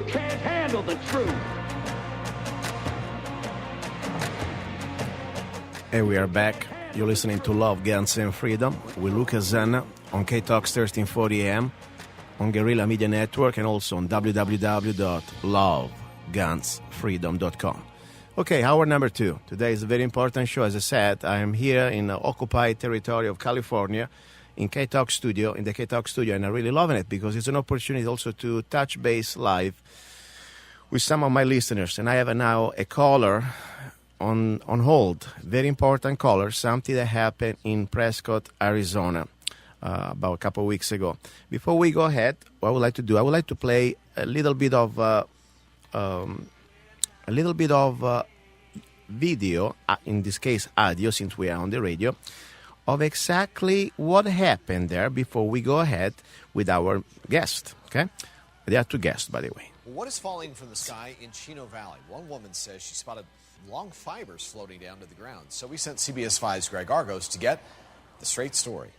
can't handle the truth. Hey, we are back. You're listening to Love, Guns, and Freedom with Lucas Zanna on K-Talks 1340 AM, on Guerrilla Media Network, and also on www.lovegunsfreedom.com. Okay, hour number 2. Today is a very important show. As I said, I am here in the occupied territory of California in K-Talk Studio, in the K-Talk Studio, and I'm really loving it because it's an opportunity also to touch base live with some of my listeners. And I have now a caller on hold, very important caller, something that happened in Prescott, Arizona, about a couple of weeks ago. Before we go ahead, what I would like to do, I would like to play a little bit of video, in this case audio, since we are on the radio, of exactly what happened there before we go ahead with our guest. Okay, there are 2 guests, by the way. What is falling from the sky in Chino Valley? One woman says she spotted long fibers floating down to the ground. So we sent CBS 5's Greg Argos to get the straight story.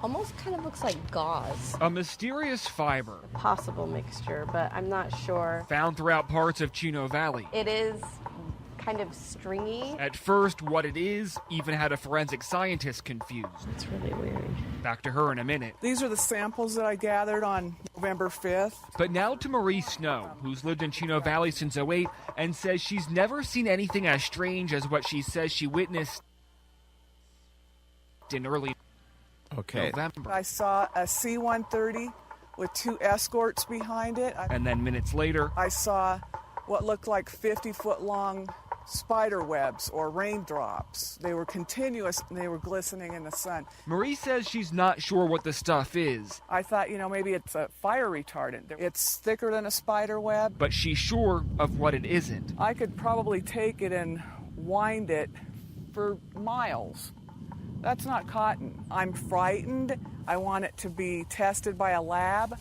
Almost kind of looks like gauze. A mysterious fiber. Possible mixture, but I'm not sure. Found throughout parts of Chino Valley. It is kind of stringy. At first, what it is even had a forensic scientist confused. It's really weird. Back to her in a minute. These are the samples that I gathered on November 5th. But now to Marie Snow, who's lived in Chino Valley since '08 and says she's never seen anything as strange as what she says she witnessed in early November. I saw a C-130 with 2 escorts behind it. And then minutes later, I saw what looked like 50-foot-long spider webs or raindrops. They were continuous and they were glistening in the sun. Marie says she's not sure what the stuff is. I thought, maybe it's a fire retardant. It's thicker than a spider web. But she's sure of what it isn't. I could probably take it and wind it for miles. That's not cotton. I'm frightened. I want it to be tested by a lab.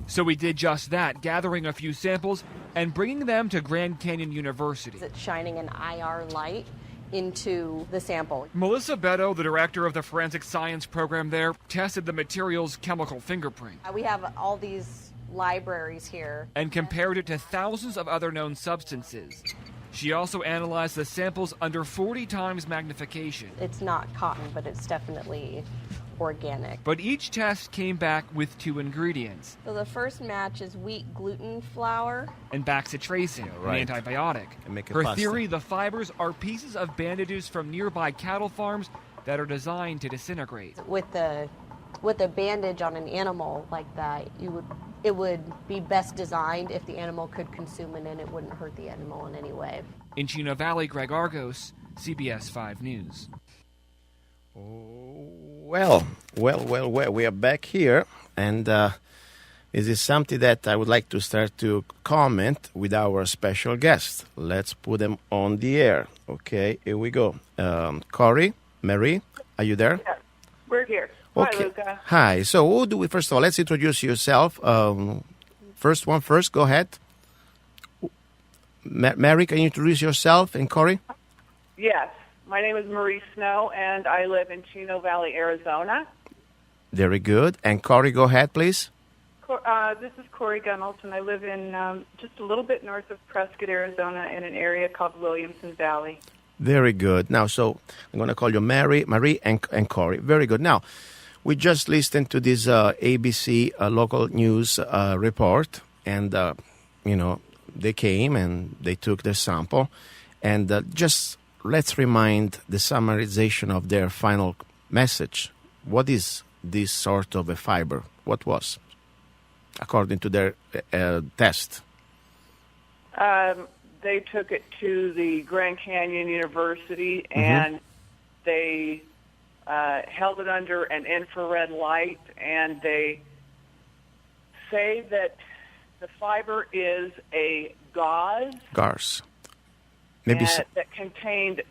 So we did just that, gathering a few samples and bringing them to Grand Canyon University. It's shining an IR light into the sample. Melissa Beto, the director of the forensic science program there, tested the material's chemical fingerprint. We have all these libraries here. And compared it to thousands of other known substances. She also analyzed the samples under 40 times magnification. It's not cotton, but it's definitely organic. But each test came back with 2 ingredients. So the first match is wheat gluten flour. And bacitracin, right. an antibiotic. Her theory, the fibers are pieces of bandages from nearby cattle farms that are designed to disintegrate. With a bandage on an animal like that, it would be best designed if the animal could consume it and it wouldn't hurt the animal in any way. In Chino Valley, Greg Argos, CBS 5 News. Well, we are back here, and this is something that I would like to start to comment with our special guest. Let's put them on the air. Okay, here we go. Corey, Mary, are you there? Yeah, we're here. Okay. Hi, Luca. Hi. So who do we, first of all, let's introduce yourself. First, go ahead. Mary, can you introduce yourself, and Corey? Yes. My name is Marie Snow, and I live in Chino Valley, Arizona. Very good. And Corey, go ahead, please. This is Corey Gunnels, and I live in just a little bit north of Prescott, Arizona, in an area called Williamson Valley. Very good. Now, so I'm going to call you Marie, and Corey. Very good. Now, we just listened to this ABC local news report, and, they came and they took their sample. And just let's remind the summarization of their final message. What is this sort of a fiber? What was, according to their test? They took it to the Grand Canyon University, and they held it under an infrared light, and they say that the fiber is a gauze. Maybe that contained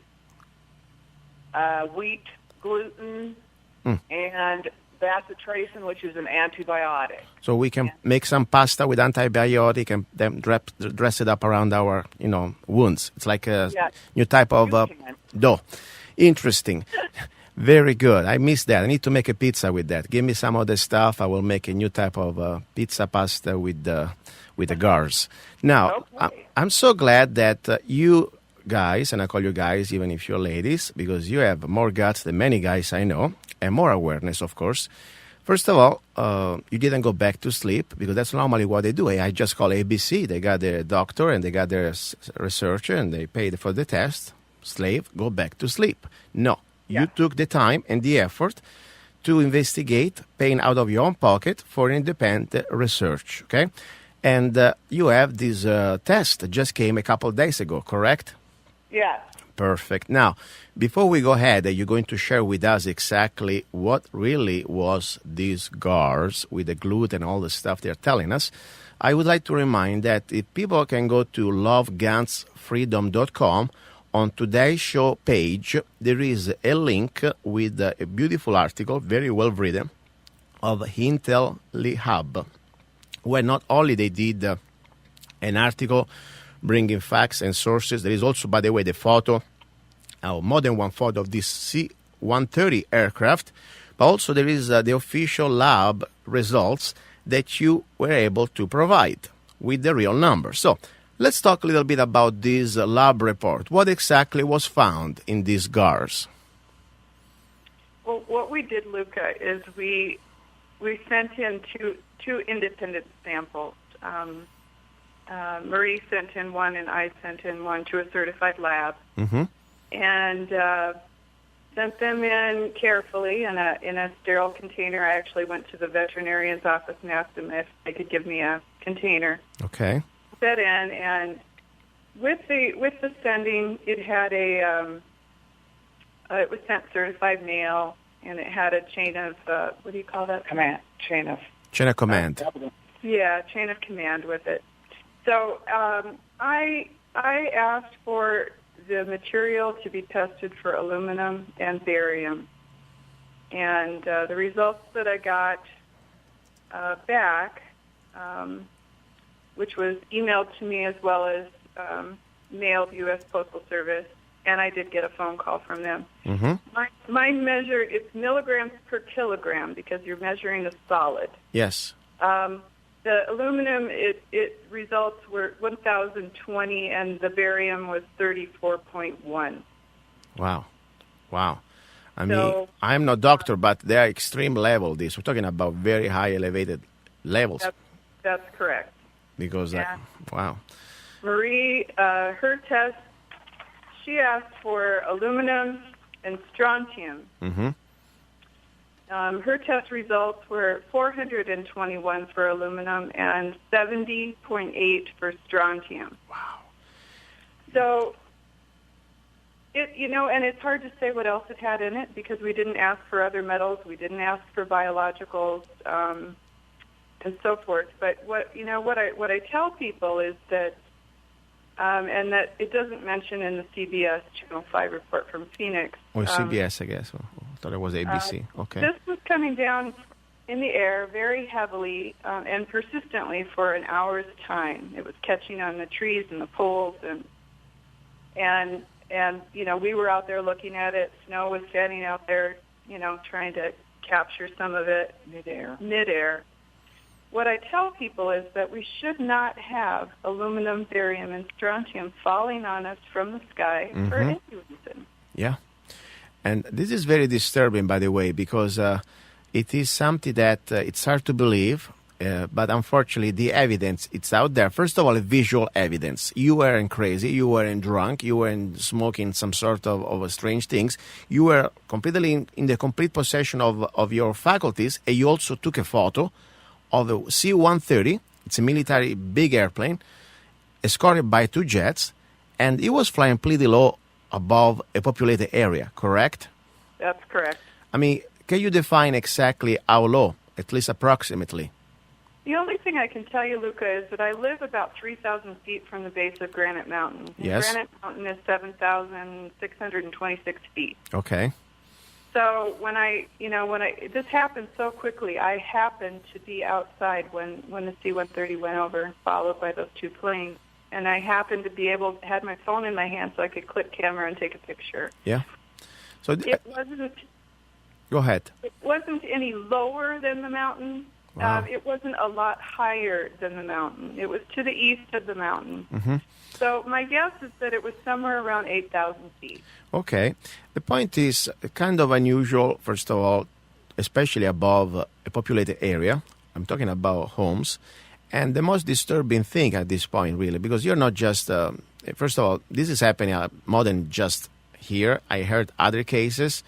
wheat gluten and bacitracin, which is an antibiotic. So we can make some pasta with antibiotic and then dress it up around our, wounds. It's like a new type of dough. Interesting. Very good. I missed that. I need to make a pizza with that. Give me some of the stuff. I will make a new type of pizza pasta with the gars. Now, Okay. I'm so glad that you guys, and I call you guys even if you're ladies, because you have more guts than many guys I know, and more awareness, of course. First of all, you didn't go back to sleep, because that's normally what they do. I just call ABC. They got their doctor and they got their researcher and they paid for the test. Slave, go back to sleep. No. You took the time and the effort to investigate, paying out of your own pocket for independent research, okay? And you have this test that just came a couple of days ago, correct? Yes. Perfect. Now, before we go ahead, you're going to share with us exactly what really was these GARs with the gluten and all the stuff they're telling us. I would like to remind that if people can go to lovegunsfreedom.com, on today's show page, there is a link with a beautiful article, very well written, of Intel Hub, where not only they did an article bringing facts and sources, there is also, by the way, the photo, more than one photo of this C-130 aircraft, but also there is the official lab results that you were able to provide with the real numbers. So, let's talk a little bit about this lab report. What exactly was found in these GARs? Well, what we did, Luca, is we sent in two independent samples. Marie sent in one, and I sent in one to a certified lab, and sent them in carefully in a sterile container. I actually went to the veterinarian's office and asked them if they could give me a container. Okay. That in, and with the sending, it had it was sent certified mail, and it had a chain of what do you call that? Chain of command. Chain of command with it. So I asked for the material to be tested for aluminum and barium, and the results that I got back. Which was emailed to me as well as mailed U.S. Postal Service, and I did get a phone call from them. Mine measured, it's milligrams per kilogram because you're measuring the solid. Yes. The aluminum, it results were 1,020, and the barium was 34.1. Wow. I mean, I'm no doctor, but they are extreme level. We're talking about very high elevated levels. That's correct. Because, wow. Marie, her test, she asked for aluminum and strontium. Her test results were 421 for aluminum and 70.8 for strontium. Wow. So, and it's hard to say what else it had in it because we didn't ask for other metals, we didn't ask for biologicals, and so forth. But what I tell people is that, and that it doesn't mention in the CBS Channel 5 report from Phoenix. Or CBS, I guess. I thought it was ABC. Okay. This was coming down in the air very heavily and persistently for an hour's time. It was catching on the trees and the poles, and we were out there looking at it. Snow was standing out there, trying to capture some of it midair. What I tell people is that we should not have aluminum, barium, and strontium falling on us from the sky for any reason. Yeah. And this is very disturbing, by the way, because it is something that it's hard to believe, but unfortunately the evidence, it's out there. First of all, visual evidence. You weren't crazy, you weren't drunk, you weren't smoking some sort of strange things. You were completely in the complete possession of your faculties, and you also took a photo of the C-130. It's a military big airplane, escorted by two jets, and it was flying pretty low above a populated area, correct? That's correct. I mean, can you define exactly how low, at least approximately? The only thing I can tell you, Luca, is that I live about 3,000 feet from the base of Granite Mountain. Yes. Granite Mountain is 7,626 feet. Okay. So this happened so quickly, I happened to be outside when the C-130 went over, followed by those two planes. And I happened to had my phone in my hand so I could click camera and take a picture. Yeah. So Go ahead. It wasn't any lower than the mountain. Wow. It wasn't a lot higher than the mountain. It was to the east of the mountain. Mm-hmm. So my guess is that it was somewhere around 8,000 feet. Okay. The point is kind of unusual, first of all, especially above a populated area. I'm talking about homes. And the most disturbing thing at this point, really, because you're not just, first of all, this is happening more than just here. I heard other cases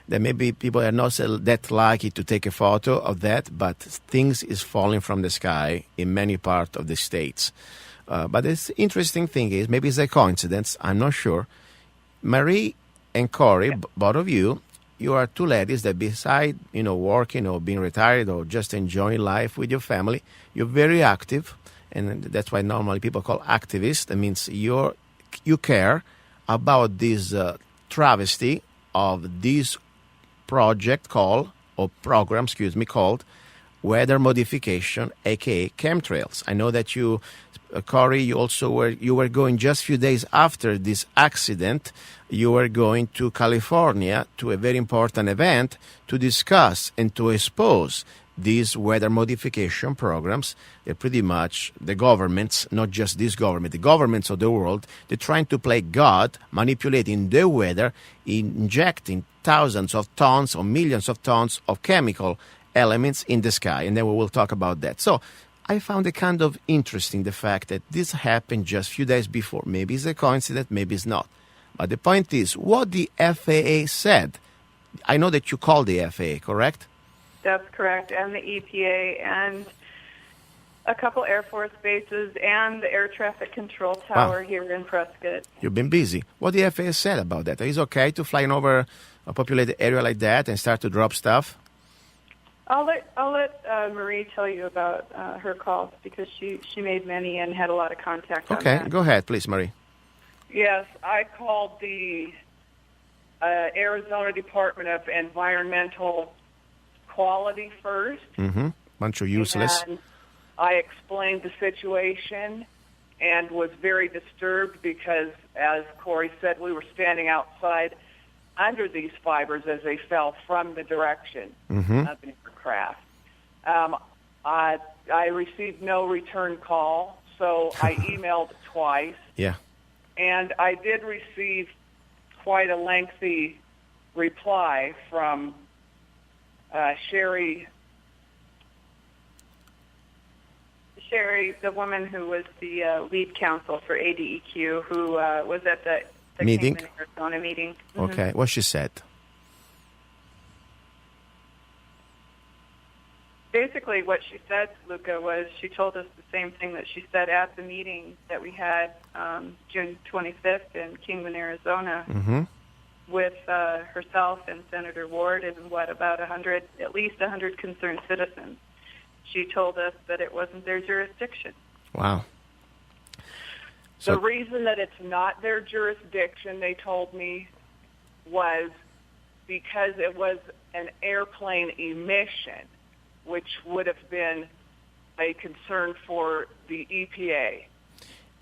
that maybe people are not that lucky to take a photo of that, but things is falling from the sky in many parts of the states. But the interesting thing is, maybe it's a coincidence, I'm not sure. Marie and Corey, both of you are two ladies that beside, working or being retired or just enjoying life with your family, you're very active. And that's why normally people call activists. That means you care about this travesty of this program, called Weather Modification, aka chemtrails. I know that you, Corey, you were going just a few days after this accident. You were going to California to a very important event to discuss and to expose these weather modification programs. They're pretty much the governments, not just this government, the governments of the world. They're trying to play God, manipulating the weather, injecting thousands of tons or millions of tons of chemical elements in the sky. And then we will talk about that. So I found it kind of interesting, the fact that this happened just a few days before. Maybe it's a coincidence, maybe it's not. But the point is, what the FAA said. I know that you called the FAA, correct? That's correct, and the EPA, and a couple Air Force bases, and the Air Traffic Control Tower here in Prescott. You've been busy. What the FAA said about that? Is it okay to fly over a populated area like that and start to drop stuff? I'll let Marie tell you about her calls, because she made many and had a lot of contact on that. Okay, go ahead, please, Marie. Yes, I called the Arizona Department of Environmental Quality first. Mm-hmm. Bunch of useless. And I explained the situation and was very disturbed because, as Corey said, we were standing outside under these fibers as they fell from the direction of the aircraft. I received no return call, so I emailed twice. Yeah. And I did receive quite a lengthy reply from Sherry, the woman who was the lead counsel for ADEQ, who was at the meeting? Kingman, Arizona meeting. Okay, what she said? Basically, what she said, Luca, was she told us the same thing that she said at the meeting that we had June 25th in Kingman, Arizona, with herself and Senator Ward and at least 100 concerned citizens. She told us that it wasn't their jurisdiction. Wow. The reason that it's not their jurisdiction, they told me, was because it was an airplane emission, which would have been a concern for the EPA.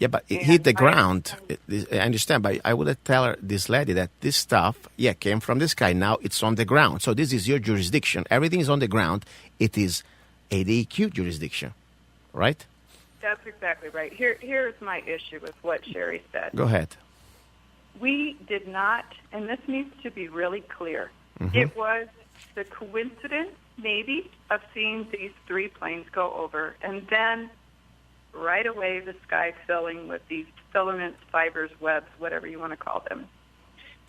Yeah, but it hit the ground. I understand, but I would tell this lady that this stuff, came from the sky. Now it's on the ground. So this is your jurisdiction. Everything is on the ground. It is ADEQ jurisdiction, right? That's exactly right. Here's my issue with what Sherry said. Go ahead. We did not, and this needs to be really clear, it was the coincidence, maybe, of seeing these three planes go over, and then right away the sky filling with these filaments, fibers, webs, whatever you want to call them.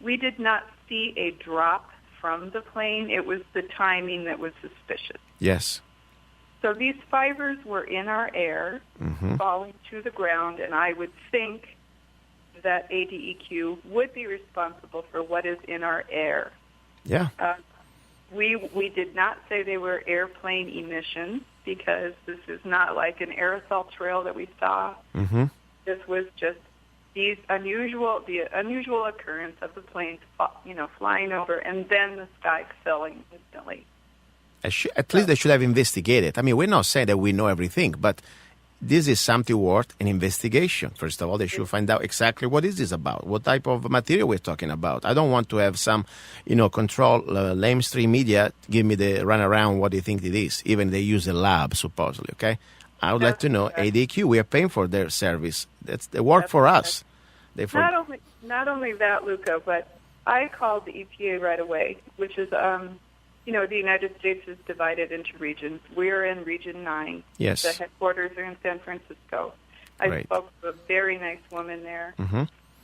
We did not see a drop from the plane. It was the timing that was suspicious. Yes. So these fibers were in our air, falling to the ground, and I would think that ADEQ would be responsible for what is in our air. Yeah. We did not say they were airplane emissions, because this is not like an aerosol trail that we saw. This was just the unusual occurrence of the planes, flying over, and then the sky filling instantly. At least they should have investigated. I mean, we're not saying that we know everything, but this is something worth an investigation. First of all, they should find out exactly what is this about, what type of material we're talking about. I don't want to have some, control lamestream media give me the runaround what they think it is, even they use a lab, supposedly, okay? I would like to know, ADQ, we are paying for their service. They work for us. Not only that, Luca, but I called the EPA right away, which is, the United States is divided into regions. We're in Region 9. Yes. The headquarters are in San Francisco. I spoke to a very nice woman there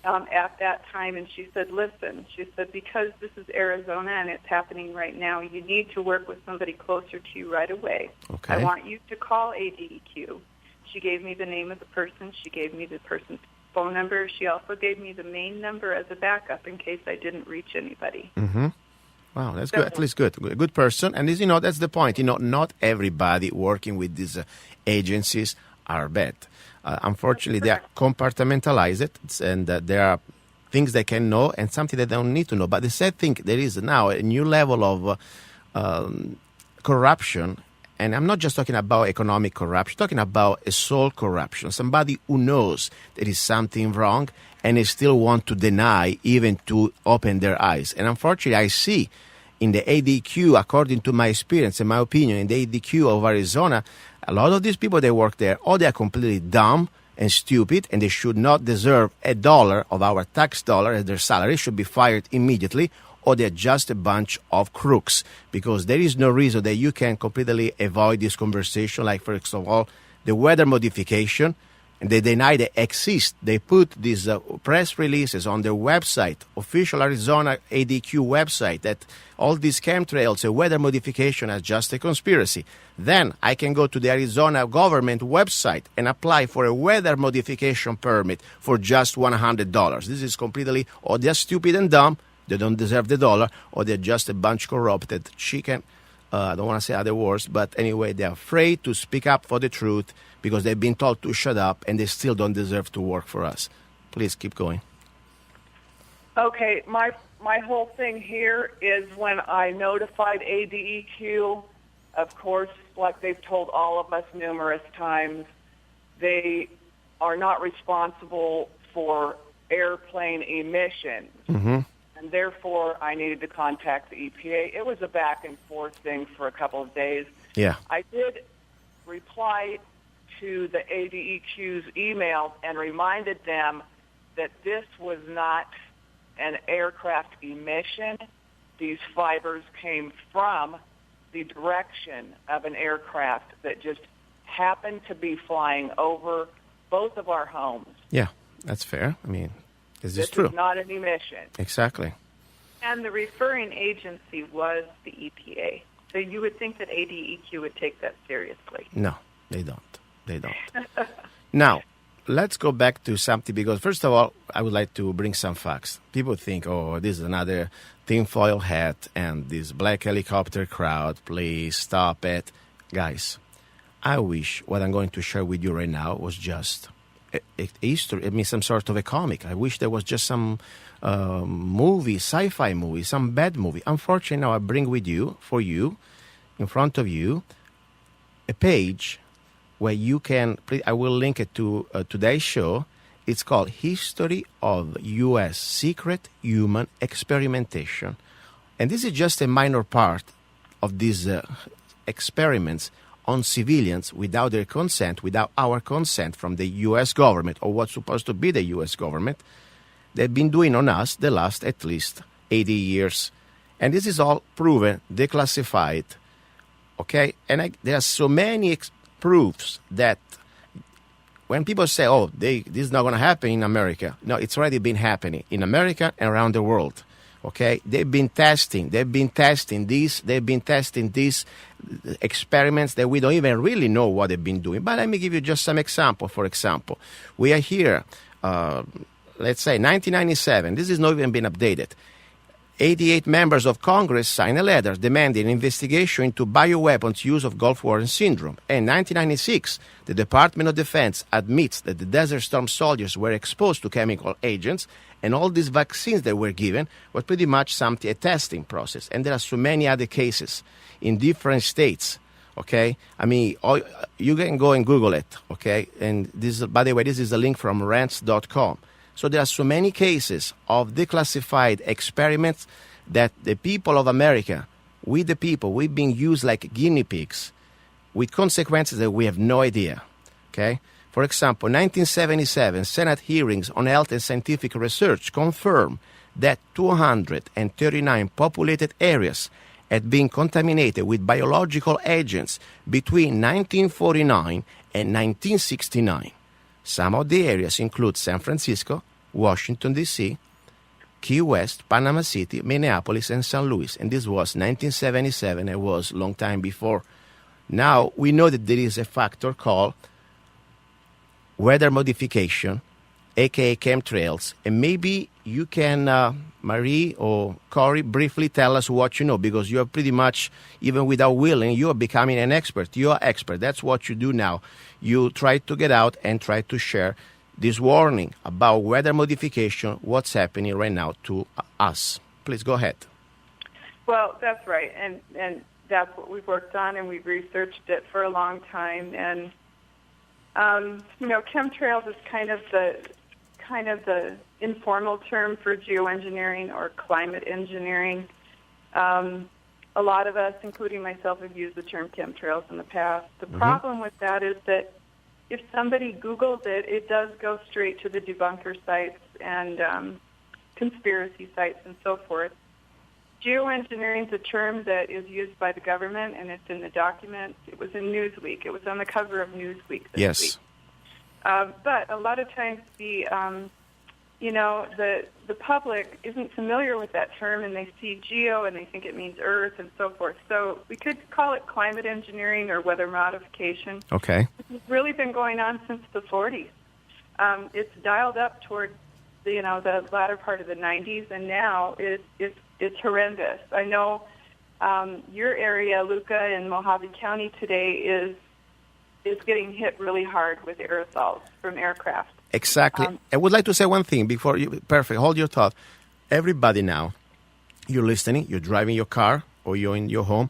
at that time, and she said, listen, because this is Arizona and it's happening right now, you need to work with somebody closer to you right away. Okay. I want you to call ADEQ. She gave me the name of the person. She gave me the person's phone number. She also gave me the main number as a backup in case I didn't reach anybody. Mm-hmm. Wow, that's good. At least good. Good person. And this, that's the point. Not everybody working with these agencies are bad. Unfortunately, they are compartmentalized, and there are things they can know and something they don't need to know. But the sad thing, there is now a new level of corruption. And I'm not just talking about economic corruption, I'm talking about a soul corruption. Somebody who knows there is something wrong and they still want to deny even to open their eyes. And unfortunately, I see in the ADQ, according to my experience and my opinion, in the ADQ of Arizona, a lot of these people that work there, they are completely dumb and stupid, and they should not deserve $1 of our tax dollar as their salary, should be fired immediately, or they're just a bunch of crooks, because there is no reason that you can completely avoid this conversation. Like, first of all, the weather modification, and they deny they exist. They put these press releases on their website, official Arizona ADQ website, that all these chemtrails and weather modification are just a conspiracy. Then I can go to the Arizona government website and apply for a weather modification permit for just $100. This is completely, or they're stupid and dumb, they don't deserve the dollar, or they're just a bunch corrupted chicken. I don't want to say other words, but anyway, they're afraid to speak up for the truth because they've been told to shut up, and they still don't deserve to work for us. Please keep going. Okay, my whole thing here is when I notified ADEQ, of course, like they've told all of us numerous times, they are not responsible for airplane emissions. Mm-hmm. And therefore, I needed to contact the EPA. It was a back-and-forth thing for a couple of days. Yeah. I did reply to the ADEQ's email and reminded them that this was not an aircraft emission. These fibers came from the direction of an aircraft that just happened to be flying over both of our homes. Yeah, that's fair. I mean, this is true. true. This is not an emission. Exactly. And the referring agency was the EPA. So you would think that ADEQ would take that seriously. No, they don't. They don't. Now, let's go back to something, because first of all, I would like to bring some facts. People think, this is another tinfoil hat and this black helicopter crowd. Please stop it. Guys, I wish what I'm going to share with you right now was just a history, some sort of a comic. I wish there was just some movie, sci-fi movie, some bad movie. Unfortunately, now I bring for you, in front of you, a page where you can, I will link it to today's show. It's called History of U.S. Secret Human Experimentation. And this is just a minor part of these experiments on civilians without their consent, without our consent from the U.S. government, or what's supposed to be the U.S. government. They've been doing on us the last at least 80 years. And this is all proven, declassified, okay? And there are so many proofs that when people say, this is not going to happen in America. No, it's already been happening in America and around the world. Okay, they've been testing these experiments that we don't even really know what they've been doing. But let me give you just some example. For example, we are here, let's say 1997. This has not even been updated. 88 members of Congress signed a letter demanding an investigation into bioweapons use of Gulf War syndrome. And in 1996, the Department of Defense admits that the Desert Storm soldiers were exposed to chemical agents, and all these vaccines that were given were pretty much a testing process. And there are so many other cases in different states, okay? I mean, you can go and Google it, okay? And this, by the way, this is a link from rants.com. So there are so many cases of declassified experiments that the people of America, we the people, we've been used like guinea pigs with consequences that we have no idea, okay? For example, 1977 Senate hearings on health and scientific research confirmed that 239 populated areas had been contaminated with biological agents between 1949 and 1969. Some of the areas include San Francisco, Washington, D.C., Key West, Panama City, Minneapolis, and St. Louis. And this was 1977. It was a long time before. Now, we know that there is a factor called weather modification, a.k.a. chemtrails. And maybe you can, Marie or Corey, briefly tell us what you know, because you are pretty much, even without willing, you are becoming an expert. You are expert. That's what you do now. You try to get out and try to share this warning about weather modification, what's happening right now to us. Please go ahead. Well, that's right, and that's what we've worked on, and we've researched it for a long time. And chemtrails is kind of the informal term for geoengineering or climate engineering. A lot of us, including myself, have used the term chemtrails in the past. The problem with that is that if somebody Googles it, it does go straight to the debunker sites and conspiracy sites and so forth. Geoengineering is a term that is used by the government, and it's in the documents. It was in Newsweek. It was on the cover of Newsweek this week. But a lot of times the public isn't familiar with that term, and they see geo and they think it means Earth and so forth. So we could call it climate engineering or weather modification. Okay. It's really been going on since the 40s. It's dialed up toward the latter part of the 90s, and now it's horrendous. I know your area, Luca, in Mojave County today is getting hit really hard with aerosols from aircraft. Exactly. I would like to say one thing before you. Perfect. Hold your thought. Everybody now, you're listening, you're driving your car or you're in your home.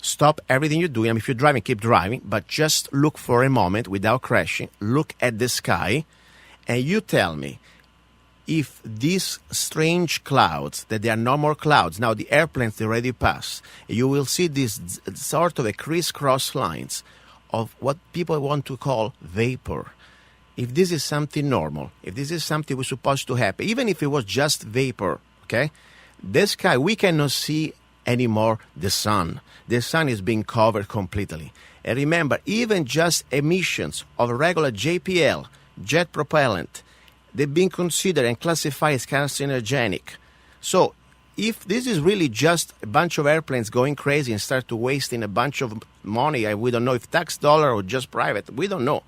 Stop everything you're doing. I mean, if you're driving, keep driving, but just look for a moment without crashing. Look at the sky, and you tell me if these strange clouds, that they are no more clouds, now the airplanes they already pass, you will see this sort of a crisscross lines of what people want to call vapor. If this is something normal, if this is something was supposed to happen, even if it was just vapor, okay, the sky, we cannot see anymore the sun. The sun is being covered completely. And remember, even just emissions of regular JPL, jet propellant, they've been considered and classified as carcinogenic. So if this is really just a bunch of airplanes going crazy and start to wasting a bunch of money, we don't know if tax dollar or just private, we don't know.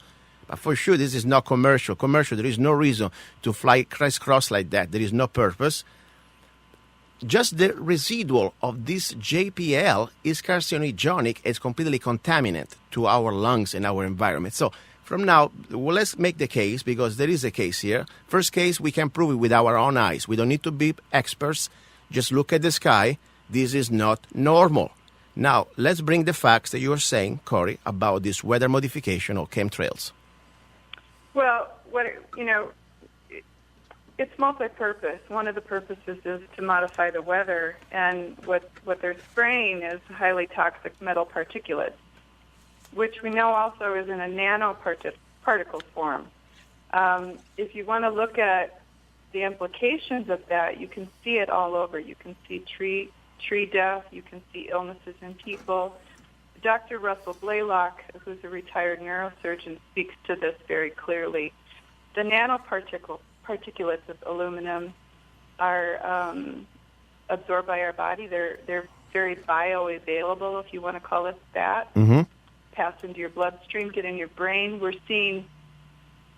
But for sure, this is not commercial. Commercial, there is no reason to fly crisscross like that. There is no purpose. Just the residual of this JPL is carcinogenic. It's completely contaminant to our lungs and our environment. So from now, well, let's make the case, because there is a case here. First case, we can prove it with our own eyes. We don't need to be experts. Just look at the sky. This is not normal. Now, let's bring the facts that you are saying, Corey, about this weather modification or chemtrails. Well, it's multi-purpose. One of the purposes is to modify the weather, and what they're spraying is highly toxic metal particulates, which we know also is in a nanoparticle form. If you want to look at the implications of that, you can see it all over. You can see tree death. You can see illnesses in people. Dr. Russell Blaylock, who's a retired neurosurgeon, speaks to this very clearly. The nanoparticulates of aluminum are absorbed by our body. They're very bioavailable, if you want to call it that. Mm-hmm. Pass into your bloodstream, get in your brain. We're seeing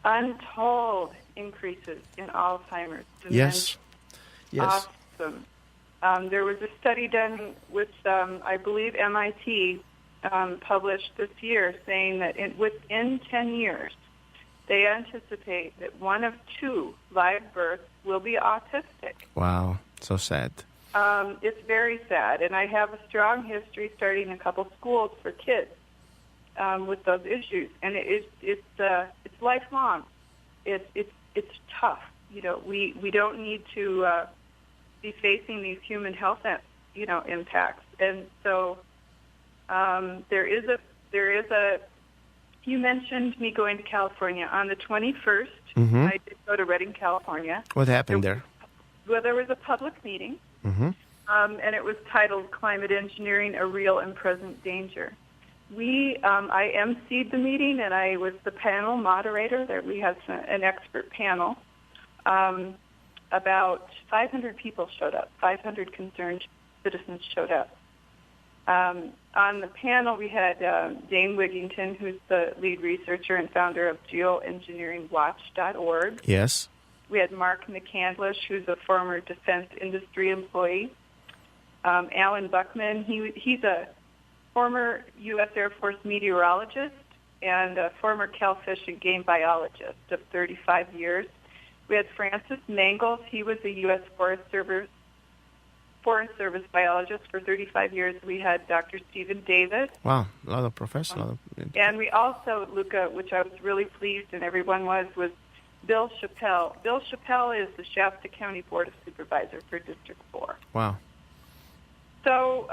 untold increases in Alzheimer's. Yes. Yes. Awesome. There was a study done with, I believe, MIT, published this year, saying that within 10 years, they anticipate that 1 of 2 live births will be autistic. Wow, so sad. It's very sad, and I have a strong history starting a couple schools for kids with those issues, and it's lifelong. It's tough. We don't need to be facing these human health impacts, and so there is a. You mentioned me going to California on the 21st. Mm-hmm. I did go to Redding, California. What happened there? Well, there was a public meeting, Mm-hmm. And it was titled "Climate Engineering: A Real and Present Danger." I emceed the meeting, and I was the panel moderator. There we had an expert panel. About 500 people showed up. 500 concerned citizens showed up. On the panel, we had Dane Wigington, who's the lead researcher and founder of geoengineeringwatch.org. Yes. We had Mark McCandlish, who's a former defense industry employee. Alan Buckman, he's a former U.S. Air Force meteorologist and a former Cal Fish and game biologist of 35 years. We had Francis Mangles. He was a U.S. Forest Service biologist for 35 years. We had Dr. Stephen Davis. Wow, a lot of professionals. And we also, Luca, which I was really pleased and everyone was Bill Chappelle. Bill Chappelle is the Shasta County Board of Supervisor for District 4. Wow. So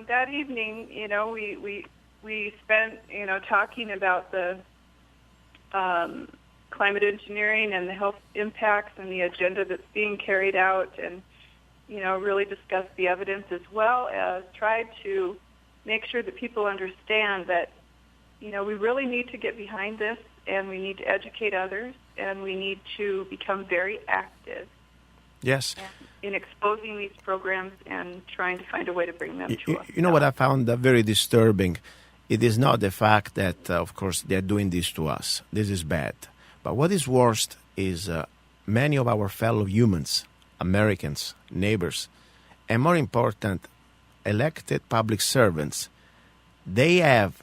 that evening, we spent, talking about the climate engineering and the health impacts and the agenda that's being carried out, and really discussed the evidence, as well as tried to make sure that people understand that, we really need to get behind this, and we need to educate others, and we need to become very active. Yes. In exposing these programs and trying to find a way to bring them to us. You know what I found very disturbing? It is not the fact that, of course, they're doing this to us. This is bad. But what is worst is many of our fellow humans, Americans, neighbors, and more important, elected public servants, they have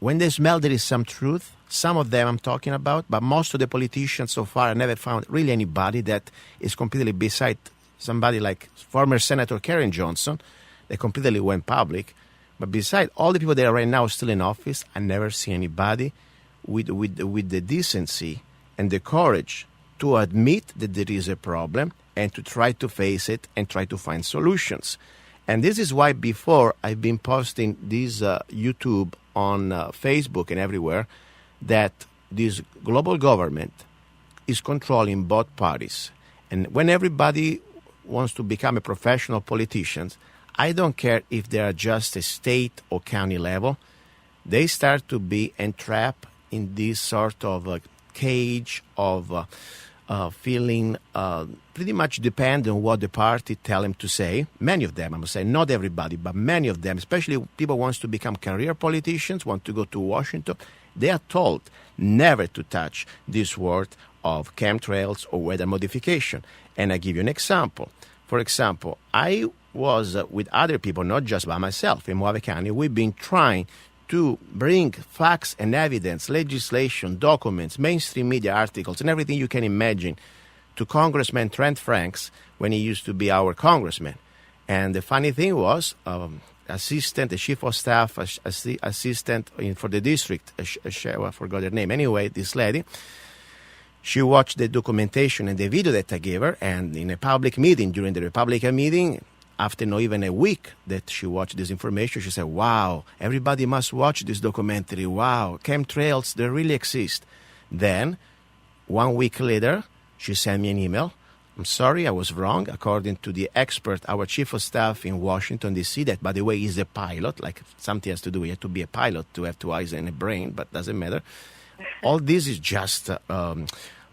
when they smell there is some truth, some of them I'm talking about, but most of the politicians so far, I never found really anybody that is completely beside somebody like former Senator Karen Johnson, that completely went public. But beside all the people that are right now still in office, I never see anybody with the decency and the courage to admit that there is a problem and to try to face it and try to find solutions. And this is why before I've been posting this YouTube on Facebook and everywhere, that this global government is controlling both parties. And when everybody wants to become a professional politician, I don't care if they are just a state or county level, they start to be entrapped in this sort of cage of feeling pretty much depend on what the party tell them to say. Many of them, I must say, not everybody, but many of them, especially people who want to become career politicians, want to go to Washington, they are told never to touch this word of chemtrails or weather modification. And I give you an example. For example, I was with other people, not just by myself, in Mojave County. We've been trying to bring facts and evidence, legislation, documents, mainstream media articles, and everything you can imagine to Congressman Trent Franks when he used to be our congressman. And the funny thing was, the chief of staff, assistant for the district, I forgot her name. Anyway, this lady, she watched the documentation and the video that I gave her, and in a public meeting, during the Republican meeting, after not even a week that she watched this information, she said, wow, everybody must watch this documentary. Wow, chemtrails, they really exist. Then, 1 week later, she sent me an email. I'm sorry, I was wrong. According to the expert, our chief of staff in Washington, D.C., that, by the way, is a pilot, like something has to do, you have to be a pilot to have two eyes and a brain, but doesn't matter. All this is just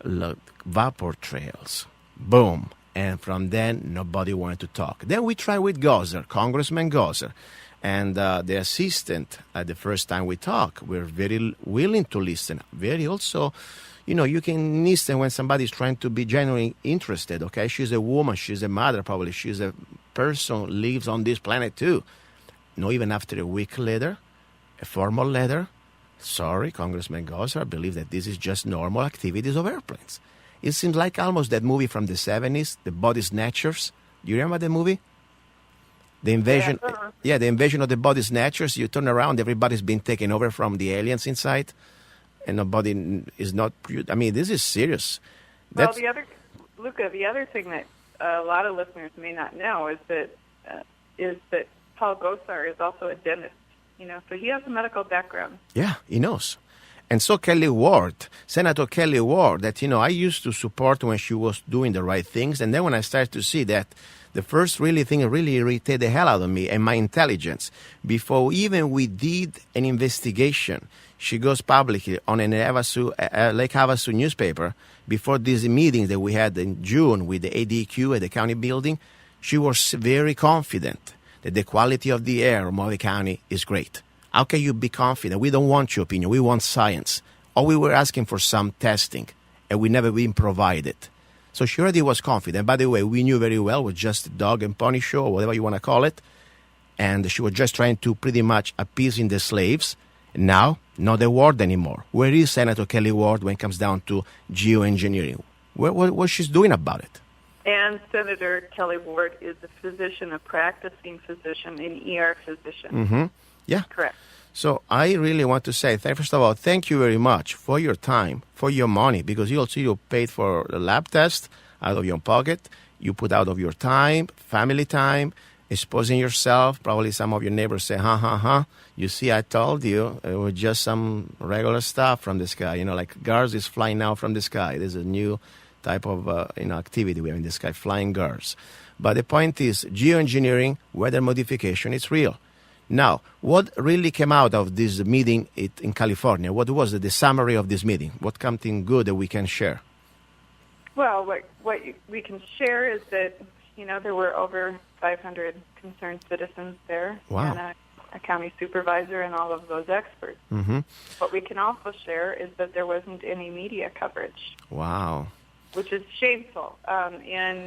vapor trails. Boom. And from then, nobody wanted to talk. Then we tried with Gozer, Congressman Gozer. And the assistant, the first time we talked, we're very willing to listen. Very also, you can listen when somebody's trying to be genuinely interested, okay? She's a woman, she's a mother probably, she's a person who lives on this planet too. No, even after a week later, a formal letter, sorry, Congressman Gozer, I believe that this is just normal activities of airplanes. It seems like almost that movie from the 70s, The Body Snatchers. Do you remember the movie? The invasion, Yeah. the invasion of the body snatchers. You turn around, everybody's been taken over from the aliens inside, and nobody is not. I mean, this is serious. Well, the other thing that a lot of listeners may not know is that Paul Gosar is also a dentist. So he has a medical background. Yeah, he knows. And so Kelly Ward, Senator Kelly Ward, that, I used to support when she was doing the right things. And then when I started to see that the first thing really irritated the hell out of me and my intelligence, before even we did an investigation, she goes publicly on an Lake Havasu newspaper, before these meetings that we had in June with the ADQ at the county building, she was very confident that the quality of the air of Maui County is great. How can you be confident? We don't want your opinion. We want science. Or we were asking for some testing, and we never been provided. So she already was confident. By the way, we knew very well it was just a dog and pony show, or whatever you want to call it. And she was just trying to pretty much appeasing the slaves. Now, not a word anymore. Where is Senator Kelly Ward when it comes down to geoengineering? What she's doing about it? And Senator Kelly Ward is a physician, a practicing physician, an ER physician. Mm-hmm. Yeah. Correct. So I really want to say, first of all, thank you very much for your time, for your money, because you paid for the lab test out of your pocket. You put out of your time, family time, exposing yourself. Probably some of your neighbors say, you see, I told you, it was just some regular stuff from the sky. Like GARS is flying now from the sky. There's a new type of activity we have in the sky, flying GARS. But the point is, geoengineering, weather modification, it's real. Now, what really came out of this meeting in California? What was the summary of this meeting? What something good that we can share? Well, what we can share is that, there were over 500 concerned citizens there. Wow. And a county supervisor and all of those experts. Mm-hmm. What we can also share is that there wasn't any media coverage. Wow. Which is shameful. In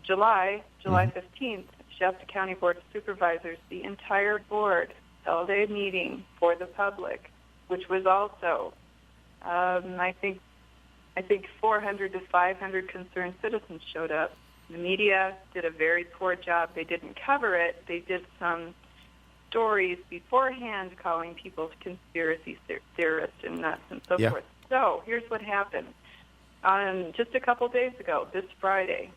July 15th, Shasta County Board of Supervisors, the entire board held a meeting for the public, which was also, I think 400 to 500 concerned citizens showed up. The media did a very poor job. They didn't cover it. They did some stories beforehand calling people conspiracy theorists and nuts and so forth. So here's what happened. Just a couple days ago, this Friday,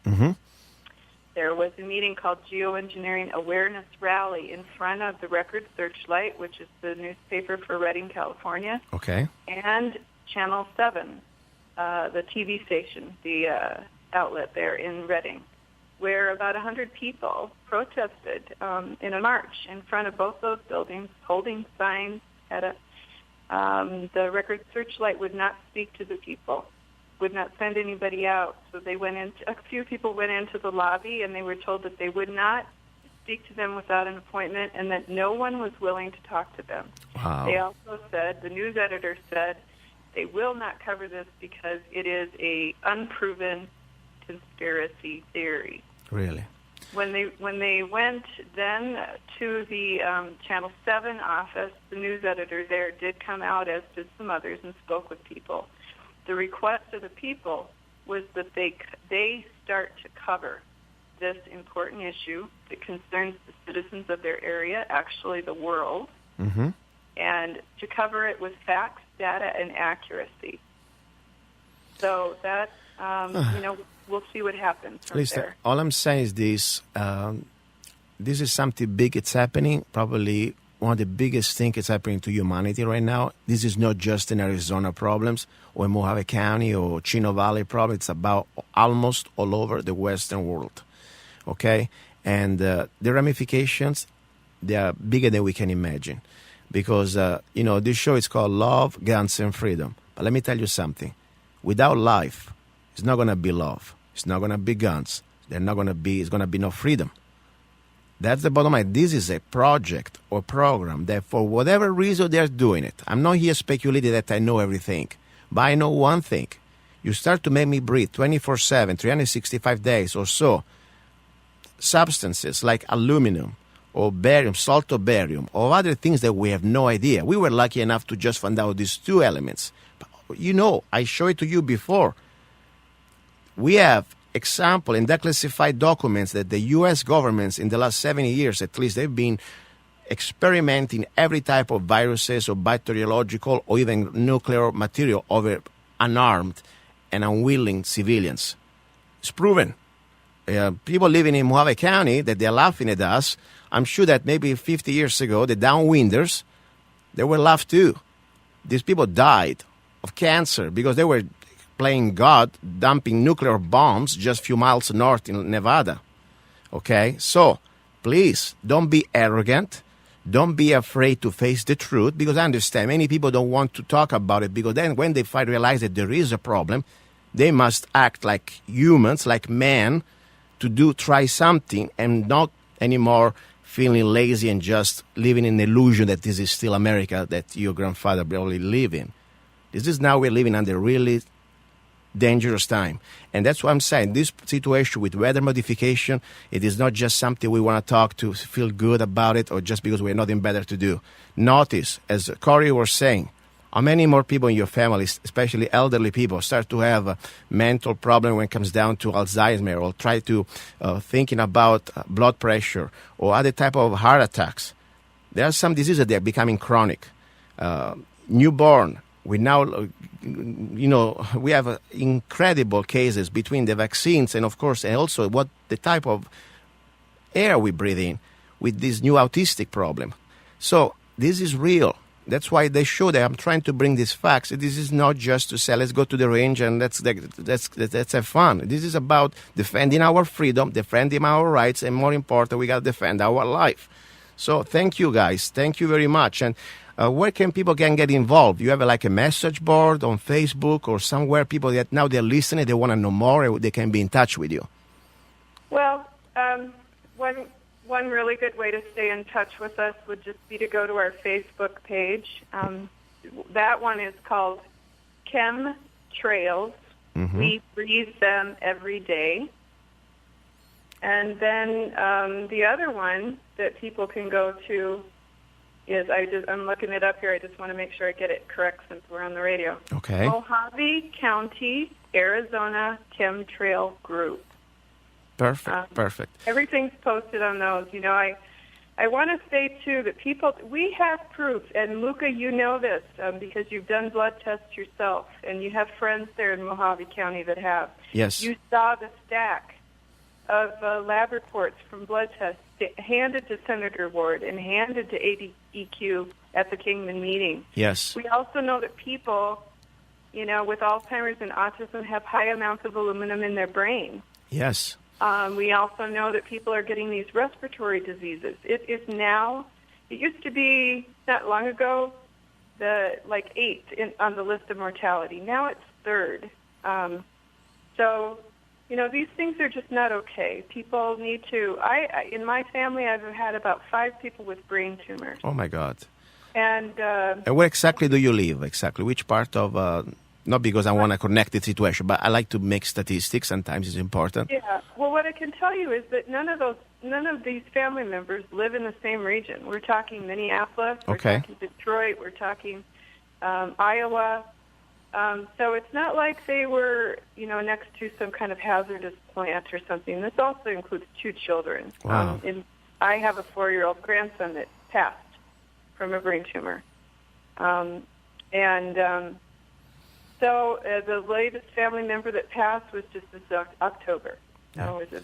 there was a meeting called Geoengineering Awareness Rally in front of the Record Searchlight, which is the newspaper for Redding, California. Okay. And Channel 7, the TV station, the outlet there in Redding, where about 100 people protested in a march in front of both those buildings, holding signs at the Record Searchlight would not speak to the people, would not send anybody out. So a few people went into the lobby, and they were told that they would not speak to them without an appointment and that no one was willing to talk to them. Wow. They also said, the news editor said, they will not cover this because it is a unproven conspiracy theory. Really? When they went then to the Channel 7 office, the news editor there did come out, as did some others, and spoke with people. The request of the people was that they start to cover this important issue that concerns the citizens of their area, actually the world, and to cover it with facts, data, and accuracy. So that, we'll see what happens from there. All I'm saying is this. This is something big. It's happening. Probably one of the biggest things that's happening to humanity right now. This is not just an Arizona problems or Mojave County or Chino Valley problem. It's about almost all over the Western world. Okay? And the ramifications, they are bigger than we can imagine. Because, this show is called Love, Guns, and Freedom. But let me tell you something. Without life, it's not going to be love. It's not going to be guns. It's going to be no freedom. That's the bottom line. This is a project or program that for whatever reason they're doing it. I'm not here speculating that I know everything. But I know one thing. You start to make me breathe 24/7, 365 days or so, substances like aluminum or barium, salt of barium, or other things that we have no idea. We were lucky enough to just find out these two elements. But, I showed it to you before. We have example and declassified documents that the U.S. governments in the last 70 years, at least, they've been experimenting every type of viruses or bacteriological or even nuclear material over unarmed and unwilling civilians. It's proven. People living in Mojave County, that they're laughing at us, I'm sure that maybe 50 years ago, the downwinders, they were laughed too. These people died of cancer because they were playing God, dumping nuclear bombs just a few miles north in Nevada. Okay? So, please, don't be arrogant. Don't be afraid to face the truth, because I understand many people don't want to talk about it, because then when they realize that there is a problem, they must act like humans, like men, to try something and not anymore feeling lazy and just living in the illusion that this is still America that your grandfather probably lived in. This is now we're living under really dangerous time. And that's what I'm saying. This situation with weather modification, it is not just something we want to talk to feel good about it or just because we have nothing better to do. Notice, as Corey was saying, how many more people in your family, especially elderly people, start to have a mental problem when it comes down to Alzheimer's, or try to thinking about blood pressure or other type of heart attacks. There are some diseases that are becoming chronic. Newborn, we now, we have incredible cases between the vaccines and, of course, and also what the type of air we breathe in with this new autistic problem. So this is real. That's why they show that I'm trying to bring these facts. This is not just to say, let's go to the range and let's have fun. This is about defending our freedom, defending our rights, and more important, we got to defend our life. So thank you, guys. Thank you very much. And where can people get involved? You have like a message board on Facebook or somewhere people that now they're listening, they want to know more, they can be in touch with you. Well, one really good way to stay in touch with us would just be to go to our Facebook page. That one is called Chemtrails. Mm-hmm. We breathe them every day. And then the other one that people can go to is, I'm looking it up here. I just want to make sure I get it correct since we're on the radio. Okay. Mojave County, Arizona Chemtrail Group. Perfect. Everything's posted on those. I want to say, too, that we have proof, and Luca, you know this because you've done blood tests yourself, and you have friends there in Mojave County that have. Yes. You saw the stack of lab reports from blood tests handed to Senator Ward and handed to ADEQ at the Kingman meeting. Yes. We also know that people, with Alzheimer's and autism have high amounts of aluminum in their brain. Yes. We also know that people are getting these respiratory diseases. It used to be not long ago, eighth on the list of mortality. Now it's third. These things are just not okay. People need to, in my family, I've had about 5 people with brain tumors. Oh, my God. And where exactly do you live? Exactly. Which part of... Not because I want to connect the situation, but I like to make statistics. Sometimes it's important. Yeah. Well, what I can tell you is that none of these family members live in the same region. We're talking Minneapolis. We're talking Detroit. We're talking Iowa. So it's not like they were, next to some kind of hazardous plant or something. This also includes 2 children. Wow. I have a 4-year-old grandson that passed from a brain tumor, So the latest family member that passed was just this October. Yeah. So it was a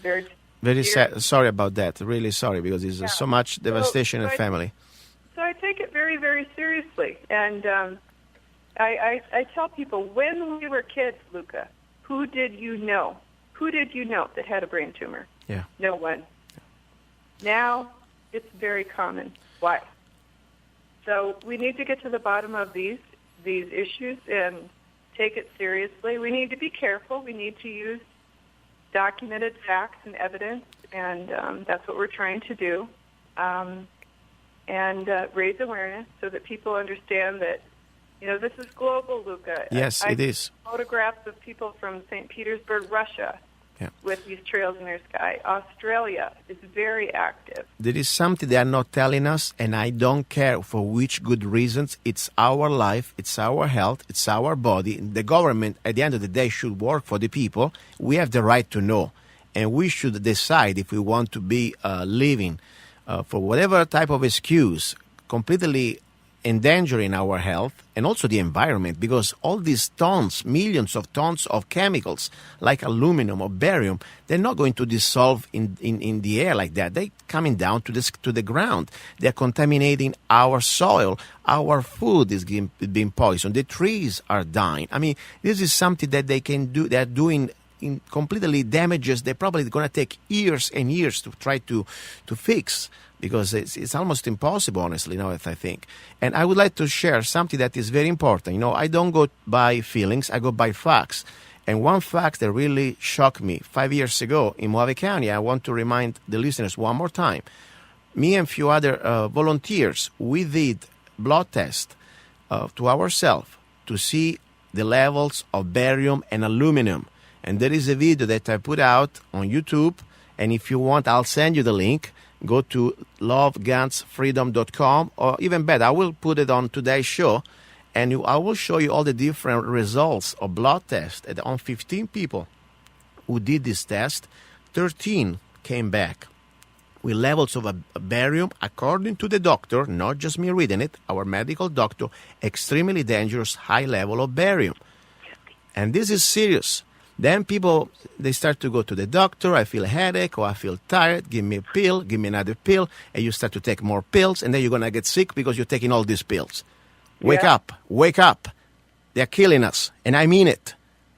very sad. Sorry about that. Really sorry, because there's so much devastation in the family. So I take it very, very seriously. And I tell people, when we were kids, Luca, who did you know? Who did you know that had a brain tumor? Yeah. No one. Now it's very common. Why? So we need to get to the bottom of these issues and take it seriously. We need to be careful. We need to use documented facts and evidence, and that's what we're trying to do, and raise awareness so that people understand that, this is global, Luca. Yes, it is. Photographs of people from St. Petersburg, Russia, with these trails in their sky. Australia is very active. There is something they are not telling us, and I don't care for which good reasons. It's our life, it's our health, it's our body. The government, at the end of the day, should work for the people. We have the right to know, and we should decide if we want to be living for whatever type of excuse, completely endangering our health and also the environment, because all these tons, millions of tons of chemicals like aluminum or barium, they're not going to dissolve in the air like that. They're coming down to the ground. They're contaminating our soil. Our food is being poisoned. The trees are dying. I mean, this is something that they can do. They're doing in completely damages. They're probably going to take years and years to try to fix, because it's almost impossible, honestly, if I think. And I would like to share something that is very important. I don't go by feelings, I go by facts. And one fact that really shocked me 5 years ago in Mojave County, I want to remind the listeners one more time. Me and a few other volunteers, we did blood tests to ourselves to see the levels of barium and aluminum. And there is a video that I put out on YouTube. And if you want, I'll send you the link. Go to lovegunsfreedom.com, or even better, I will put it on today's show, and I will show you all the different results of blood tests on 15 people who did this test. 13 came back with levels of barium, according to the doctor, not just me reading it, our medical doctor, extremely dangerous, high level of barium. And this is serious. Then people, they start to go to the doctor. I feel a headache, or I feel tired. Give me a pill, give me another pill. And you start to take more pills, and then you're going to get sick because you're taking all these pills. Wake up, wake up. They're killing us, and I mean it.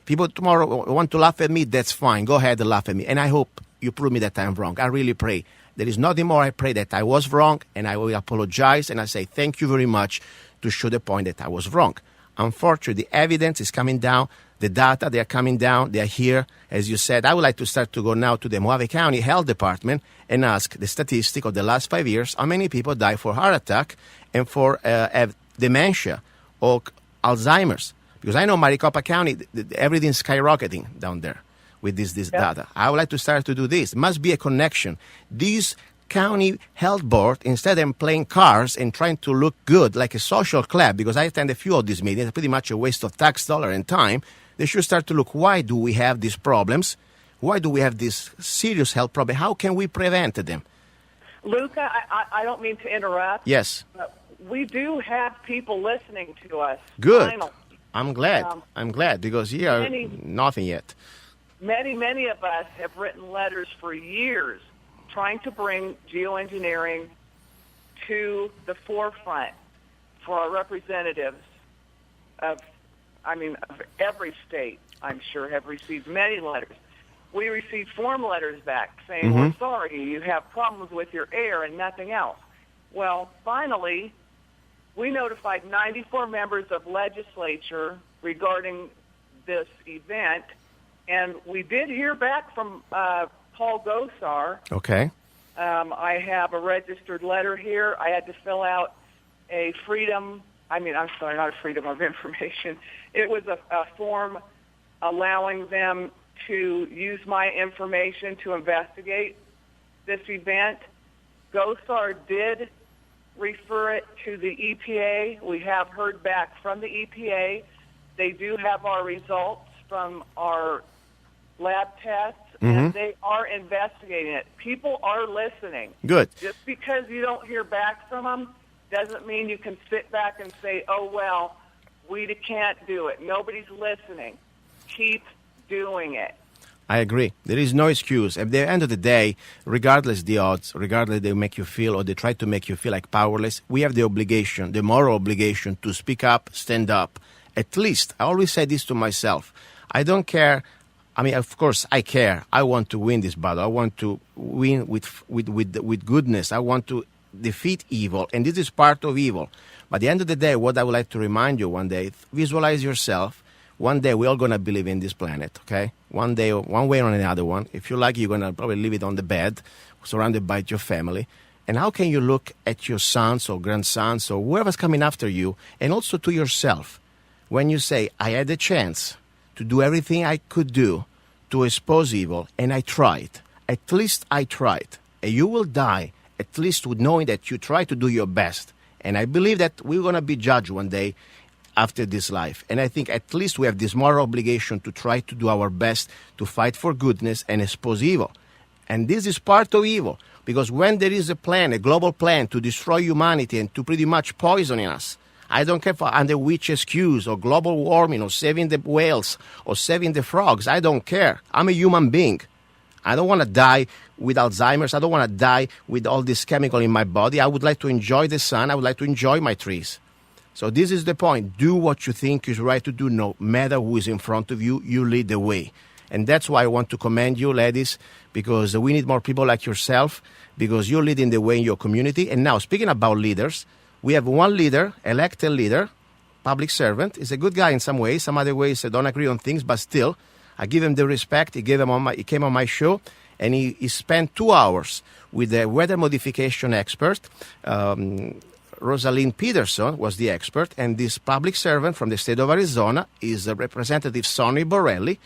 People tomorrow want to laugh at me, that's fine. Go ahead and laugh at me. And I hope you prove me that I'm wrong. I really pray. There is nothing more. I pray that I was wrong, and I will apologize, and I say thank you very much to show the point that I was wrong. Unfortunately, the evidence is coming down. The data, they are coming down. They are here. As you said, I would like to start to go now to the Mojave County Health Department and ask the statistic of the last 5 years, how many people die for heart attack and for dementia or Alzheimer's. Because I know Maricopa County, everything's skyrocketing down there with this data. I would like to start to do this. There must be a connection. These county health board, instead of playing cards and trying to look good like a social club, because I attend a few of these meetings, it's pretty much a waste of tax dollar and time. They should start to look, why do we have these problems? Why do we have this serious health problem? How can we prevent them? Luca, I don't mean to interrupt. Yes. But we do have people listening to us. Good. Finally. I'm glad. I'm glad, because here, nothing yet. Many of us have written letters for years trying to bring geoengineering to the forefront for our representatives of every state, I'm sure, have received many letters. We received form letters back saying, we're sorry, you have problems with your air and nothing else. Well, finally, we notified 94 members of legislature regarding this event, and we did hear back from Paul Gosar. Okay. I have a registered letter here. I had to fill out a not a freedom of information. It was a form allowing them to use my information to investigate this event. Gosar did refer it to the EPA. We have heard back from the EPA. They do have our results from our lab tests, and they are investigating it. People are listening. Good. Just because you don't hear back from them doesn't mean you can sit back and say, oh, well, we can't do it. Nobody's listening. Keep doing it. I agree. There is no excuse. At the end of the day, regardless the odds, regardless they make you feel or they try to make you feel like powerless, we have the obligation, the moral obligation to speak up, stand up. At least, I always say this to myself. I don't care. I mean, of course, I care. I want to win this battle. I want to win with goodness. I want to defeat evil, and this is part of evil. But at the end of the day, what I would like to remind you one day, visualize yourself. One day, we're all going to be living this planet, okay? One day, one way or another one. If you like, you're going to probably leave it on the bed, surrounded by your family. And how can you look at your sons or grandsons or whoever's coming after you, and also to yourself, when you say, I had a chance to do everything I could do to expose evil, and I tried. At least I tried. And you will die, at least with knowing that you try to do your best. And I believe that we're going to be judged one day after this life. And I think at least we have this moral obligation to try to do our best to fight for goodness and expose evil. And this is part of evil, because when there is a plan, a global plan to destroy humanity and to pretty much poisoning us, I don't care for under which excuse, or global warming, or saving the whales, or saving the frogs. I don't care. I'm a human being. I don't want to die with Alzheimer's. I don't want to die with all this chemical in my body. I would like to enjoy the sun. I would like to enjoy my trees. So this is the point. Do what you think is right to do. No matter who is in front of you, you lead the way. And that's why I want to commend you, ladies, because we need more people like yourself, because you're leading the way in your community. And now, speaking about leaders, we have one leader, elected leader, public servant. He's a good guy in some ways. Some other ways I don't agree on things, but still, I give him the respect. He came on my show, and he spent 2 hours with the weather modification expert. Rosalind Peterson was the expert, and this public servant from the state of Arizona is Representative Sonny Borrelli.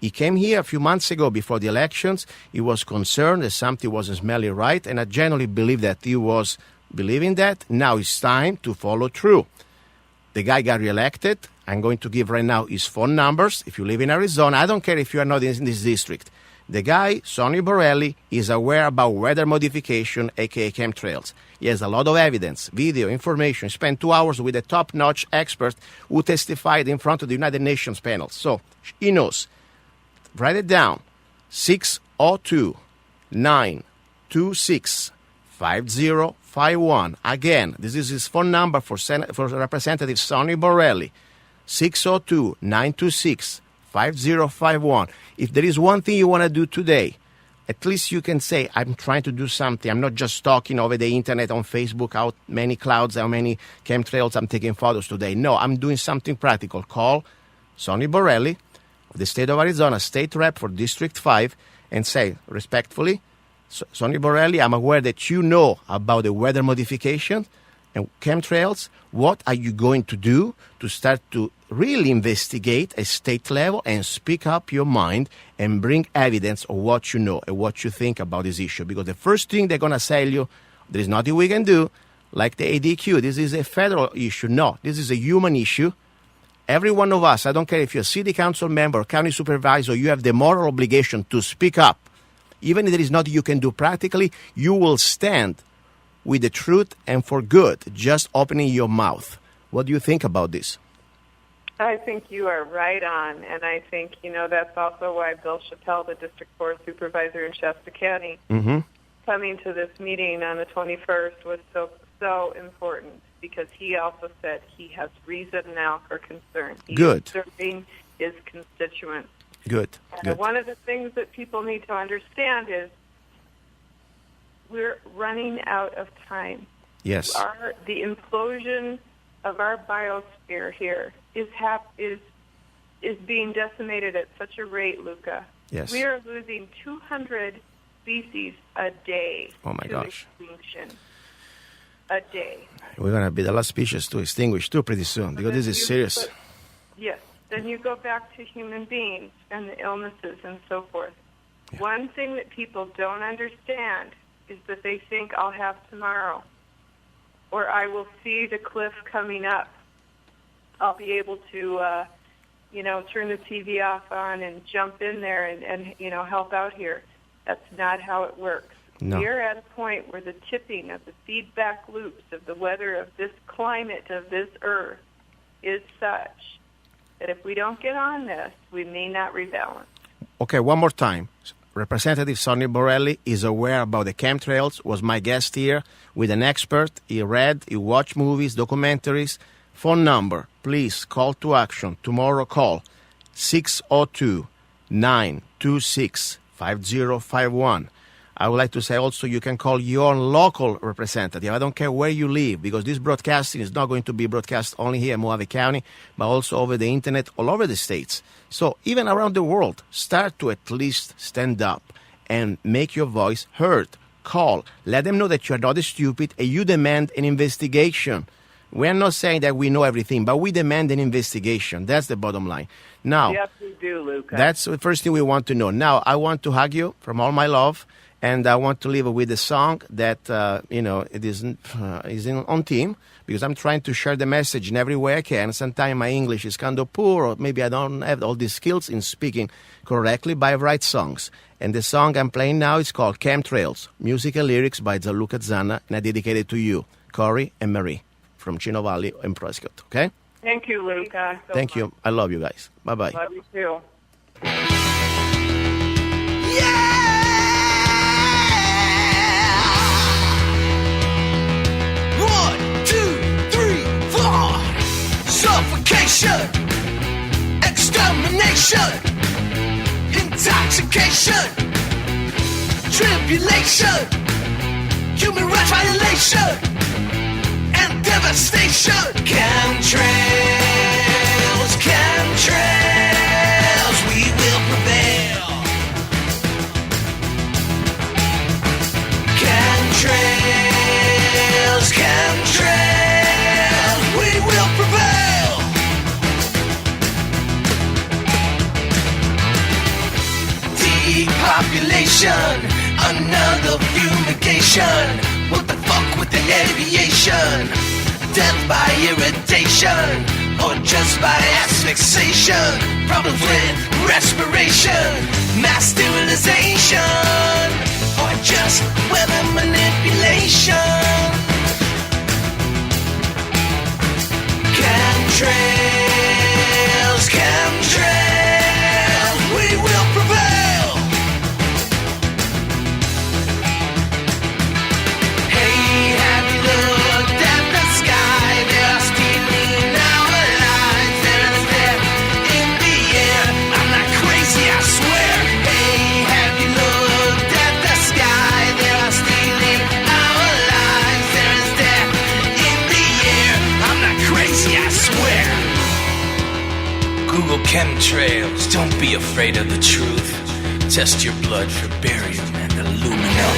He came here a few months ago before the elections. He was concerned that something wasn't smelling right, and I genuinely believe that he was believing that. Now it's time to follow through. The guy got reelected. I'm going to give right now his phone numbers. If you live in Arizona, I don't care if you are not in this district. The guy, Sonny Borrelli, is aware about weather modification, a.k.a. chemtrails. He has a lot of evidence, video, information. He spent 2 hours with a top-notch expert who testified in front of the United Nations panel. So he knows. Write it down. 602-926-5051. Again, this is his phone number for Representative Sonny Borrelli. 602-926-5051. If there is one thing you want to do today, at least you can say, I'm trying to do something. I'm not just talking over the internet on Facebook, how many clouds, how many chemtrails I'm taking photos today. No, I'm doing something practical. Call Sonny Borrelli of the state of Arizona, state rep for District 5, and say, respectfully, Sonny Borrelli, I'm aware that you know about the weather modification and chemtrails. What are you going to do to start to really investigate at state level and speak up your mind and bring evidence of what you know and what you think about this issue? Because the first thing they're going to tell you, there is nothing we can do, like the ADQ. This is a federal issue. No, this is a human issue. Every one of us, I don't care if you're a city council member or county supervisor, you have the moral obligation to speak up. Even if there is nothing you can do practically, you will stand with the truth and for good, just opening your mouth. What do you think about this? I think you are right on, and I think, that's also why Bill Chappelle, the District 4 supervisor in Shasta County, coming to this meeting on the 21st was so important, because he also said he has reason now for concern. He is serving his constituents. Good. One of the things that people need to understand is we're running out of time. Yes. The implosion of our biosphere here is being decimated at such a rate, Luca. Yes. We are losing 200 species a day. Oh my gosh. Extinction. A day. We're going to be the last species to extinguish too pretty soon, because this is serious. Yes. Then you go back to human beings and the illnesses and so forth. Yeah. One thing that people don't understand is that they think I'll have tomorrow, or I will see the cliff coming up. I'll be able to, turn the TV off on and jump in there and help out here. That's not how it works. No. We're at a point where the tipping of the feedback loops of the weather of this climate of this earth is such that if we don't get on this, we may not rebalance. Okay, one more time. Representative Sonny Borrelli is aware about the chemtrails, was my guest here with an expert. He read, he watched movies, documentaries. Phone number, please, call to action. Tomorrow call 602-926-5051. I would like to say also you can call your local representative. I don't care where you live, because this broadcasting is not going to be broadcast only here in Mojave County, but also over the internet all over the states. So even around the world, start to at least stand up and make your voice heard. Call. Let them know that you are not stupid and you demand an investigation. We're not saying that we know everything, but we demand an investigation. That's the bottom line. Now, Yes, we do, Luca. that's the first thing we want to know. Now, I want to hug you from all my love, and I want to leave with a song that, it is on theme, because I'm trying to share the message in every way I can. Sometimes my English is kind of poor, or maybe I don't have all the skills in speaking correctly, but I write songs. And the song I'm playing now is called Chemtrails, music and lyrics by Gianluca Zanna, and I dedicate it to you, Corey and Marie, from Chino Valley and Prescott, okay? Thank you, Luca. Thank you. I love you guys. Bye-bye. Love you, too. One, two, three, four. Suffocation, extermination, intoxication, tribulation, human rights violation, and devastation. Chemtrails, chemtrails, we will prevail. Chemtrails, chemtrails, we will prevail. Depopulation, another fumigation. What the fuck with the aviation? Death by irritation, or just by asphyxiation. Problems with respiration, mass sterilization, or just weather manipulation. Chemtrails, chemtrails, we will prevail. Hey, have you looked at the sky? They are stealing our lives. There is death in the air. I'm not crazy, I swear. Hey, have you looked at the sky? They are stealing our lives. There is death in the air. I'm not crazy, I swear. Google chemtrails. Don't be afraid of the truth. Test your blood for barium and aluminum.